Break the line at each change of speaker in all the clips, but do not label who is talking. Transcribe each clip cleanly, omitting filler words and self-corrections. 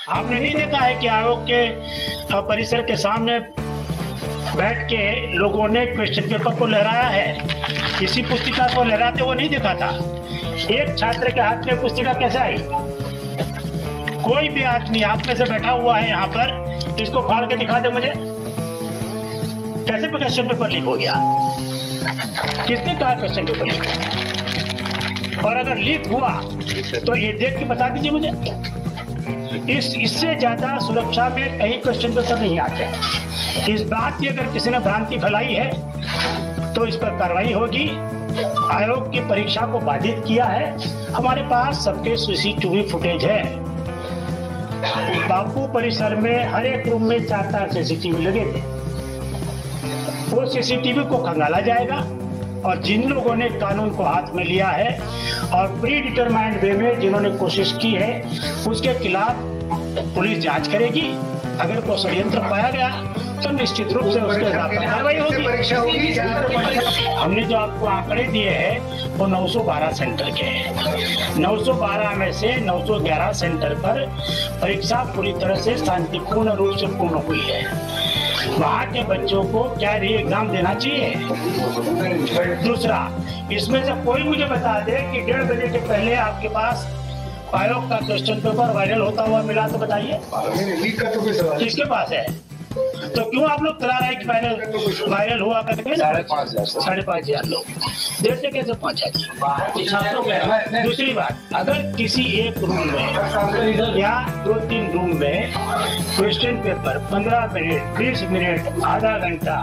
आपने नहीं देखा है कि आयोग के परिसर के सामने बैठ के लोगों ने क्वेश्चन पेपर को लहराया है? किसी पुस्तिका को लहराते वो नहीं देखा था। एक छात्र के हाथ में पुस्तिका कैसे आई? कोई भी आदमी आप में से बैठा हुआ है यहाँ पर, इसको फाड़ के दिखा दे मुझे, कैसे क्वेश्चन पेपर लीक हो गया? किसने कहा क्वेश्चन पेपर लीक? और अगर लीक हुआ तो ये देख के बता दीजिए मुझे। इससे ज्यादा सुरक्षा में कहीं क्वेश्चन पेपर नहीं आते। इस बात की अगर किसी ने भ्रांति फैलाई है तो इस पर कार्रवाई होगी। आयोग की परीक्षा को बाधित किया है। हमारे पास सबके सीसीटीवी फुटेज है। बापू परिसर में हर एक रूम में 4 सीसीटीवी लगे थे। वो सीसीटीवी को खंगाला जाएगा और जिन लोगों ने कानून को हाथ में लिया है और प्री डिटरमाइंड वे में जिन्होंने कोशिश की है उसके खिलाफ पुलिस जांच करेगी। अगर कोई षड्यंत्र पाया गया तो निश्चित रूप से उसके खिलाफ कार्रवाई होगी। हमने जो आपको आंकड़े दिए हैं वो 912 सेंटर के हैं। 912 में से 911 सेंटर पर परीक्षा पूरी तरह से शांतिपूर्ण रूप से पूर्ण हुई है। वहाँ के बच्चों को क्या री एग्जाम देना चाहिए? दूसरा, इसमें से कोई मुझे बता दे कि 1:30 बजे के पहले आपके पास आयोग का क्वेश्चन पेपर वायरल होता हुआ मिला तो बताइए। किसके पास है? तो क्यों आप लोग करा रहे हैं कि वायरल हुआ करके? 5,500 लोग देर से कैसे पहुंचा जी? दूसरी बात, अगर किसी एक रूम में या 2-3 रूम में क्वेश्चन पेपर 15 मिनट, 20 मिनट, आधा घंटा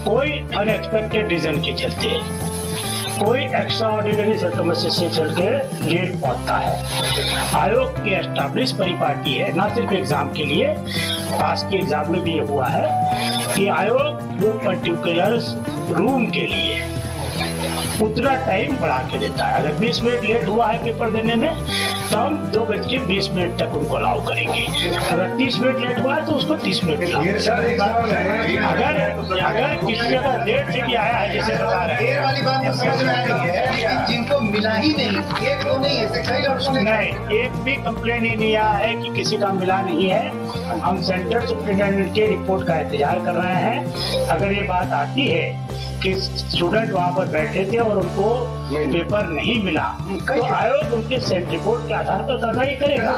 कोई अनएक्सपेक्टेड रीजन के चलते, कोई एक्स्ट्रा ऑर्डिनरी सर्कमस्टेंस से चलते लेट पहुंचता है। आयोग की एस्टैब्लिश परिपाटी है, ना सिर्फ एग्जाम के लिए, पास के एग्जाम में भी ये हुआ है कि आयोग वो पर्टिकुलर रूम के लिए उतना टाइम बढ़ा के देता है। अगर 20 मिनट लेट हुआ है पेपर देने में तो हम 2:20 तक उनको अलाउ करेंगे। अगर 30 मिनट लेट हुआ है तो उसको 30 मिनट अगर किसी जगह लेट से भी आया है जैसे बता रहे हैं,
जिनको मिला ही नहीं, एक तो नहीं है,
नहीं, एक भी कंप्लेन ही नहीं आया है कि किसी का मिला नहीं है। हम सेंटर सुप्रिंटेंडेंट के रिपोर्ट का इंतजार कर रहे हैं। अगर ये बात आती है कि स्टूडेंट वहाँ पर बैठे थे और उनको पेपर नहीं मिला तो आयोग उनके सेट रिपोर्ट के आधार पर कार्रवाई करेगा।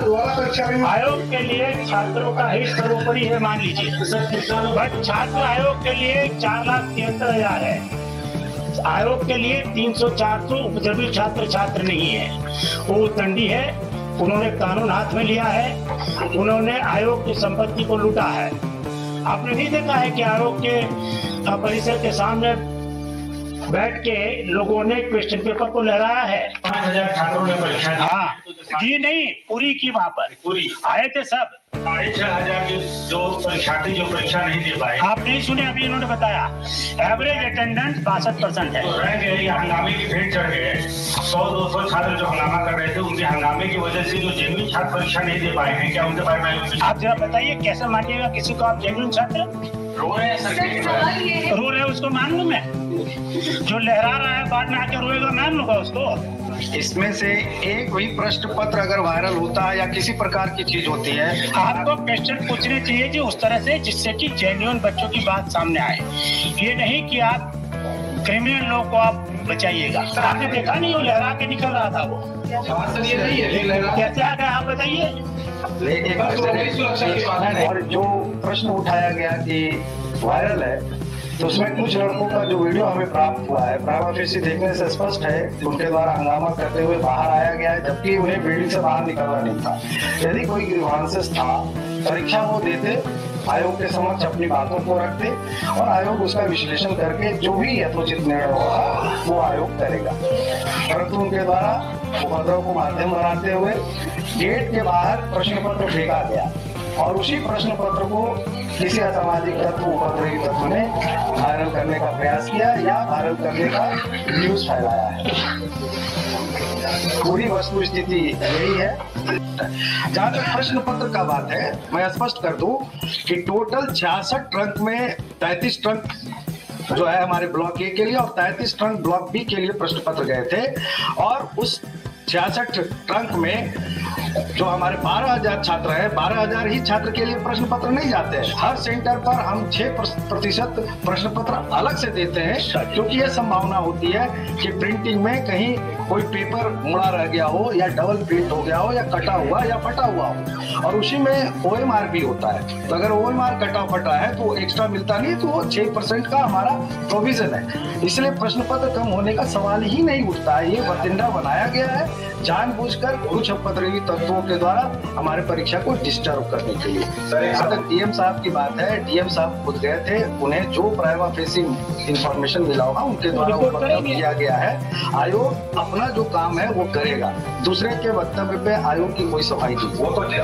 आयोग के लिए छात्रों का हित सर्वोपरि है मान लीजिए, बट छात्र आयोग के लिए 4,73,000 है। आयोग के लिए 300-400 उपद्रवी छात्र नहीं है, वो उतंडी है। उन्होंने कानून हाथ में लिया है, उन्होंने आयोग की संपत्ति को लूटा है। आपने नहीं देखा है कि आयोग के परिसर के सामने बैठ के लोगों ने क्वेश्चन पेपर को लहराया है।
5,000 छात्रों ने परीक्षा दी।
हाँ जी, नहीं पूरी की, वहाँ पर
पूरी
आए थे सब।
6,500 के जो परीक्षार्थी जो परीक्षा नहीं दे पाए।
आप नहीं सुने? अभी इन्होंने बताया एवरेज अटेंडेंस 62% है।
रह गए, हंगामे की भेंट चढ़ गए। 100-200 छात्र जो हंगामा कर रहे थे, उनके हंगामे की वजह से जो जेन्युइन छात्र परीक्षा नहीं दे पाए हैं, क्या उनके बारे में
आप जरा बताइए, कैसे मानिएगा किसी को आप जेन्युइन छात्र?
रो रहे हैं सर,
रो रहे उसको मान लूं मैं? जो लहरा रहा है बाद में आके रोएगा मान लूंगा उसको?
इसमें से एक भी प्रश्न पत्र अगर वायरल होता है या किसी प्रकार की चीज होती है,
आपको क्वेश्चन पूछने चाहिए जी उस तरह से जिससे कि जेन्युइन बच्चों की बात सामने आए। ये नहीं कि आप क्रिमिनल लोग को आप बचाइएगा। आपने देखा नहीं वो लहरा के निकल रहा था, वो कैसे आ गया आप बताइए?
और जो प्रश्न उठाया गया कि वायरल है तो उसमें कुछ लड़कों का जो वीडियो हमें प्राप्त हुआ है, प्राइवेसी देखने से स्पष्ट है कि उनके द्वारा हंगामा करते हुए बाहर आया गया है, जबकि उन्हें बिल्डिंग से बाहर निकलना नहीं था। यदि कोई ग्रीवांसेस था, परीक्षा वो देते, आयोग के समक्ष अपनी बातों को रखते और आयोग उसका विश्लेषण करके जो भी यथोचित निर्णय होगा वो आयोग करेगा। परंतु उनके द्वारा उपद्रव को माध्यम बनाते हुए गेट के बाहर प्रश्न पत्र फेंका गया और उसी प्रश्न पत्र को किसी असामाजिक तत्व, उपद्रवी तत्व ने वायरल करने का प्रयास किया या वायरल करने का न्यूज फैलाया है। पूरी वस्तु स्थिति यही है। जहाँ तक प्रश्न पत्र का बात है, मैं स्पष्ट कर दूं कि टोटल 66 ट्रंक में 33 ट्रंक जो है हमारे ब्लॉक ए के लिए और 33 ट्रंक ब्लॉक बी के लिए प्रश्न पत्र गए थे और उस 66 ट्रंक में जो हमारे 12,000 छात्र हैं, 12,000 ही छात्र के लिए प्रश्न पत्र नहीं जाते हैं। हर सेंटर पर हम 6% प्रश्न पत्र अलग से देते हैं, क्योंकि यह संभावना होती है कि प्रिंटिंग में कहीं कोई पेपर मुड़ा रह गया हो या डबल प्रिंट हो गया हो या कटा हुआ या फटा हुआ हो, और उसी में OMR भी होता है। तो अगर OMR कटा फटा है तो एक्स्ट्रा मिलता नहीं, तो वो 6% का हमारा प्रोविजन है। इसलिए प्रश्न पत्र कम होने का सवाल ही नहीं उठता है। ये बतिंडा बनाया गया है जानबूझकर कुछ उपद्रवी तत्वों के द्वारा हमारे परीक्षा को डिस्टर्ब करने के लिए। जहाँ तक DM साहब की बात है, DM साहब खुद गए थे, उन्हें जो प्राइमा फेसी इंफॉर्मेशन मिला होगा उनके द्वारा उपलब्ध किया गया है। आयोग अपना जो काम है वो करेगा, दूसरे के वक्तव्य पे आयोग की कोई सफाई नहीं।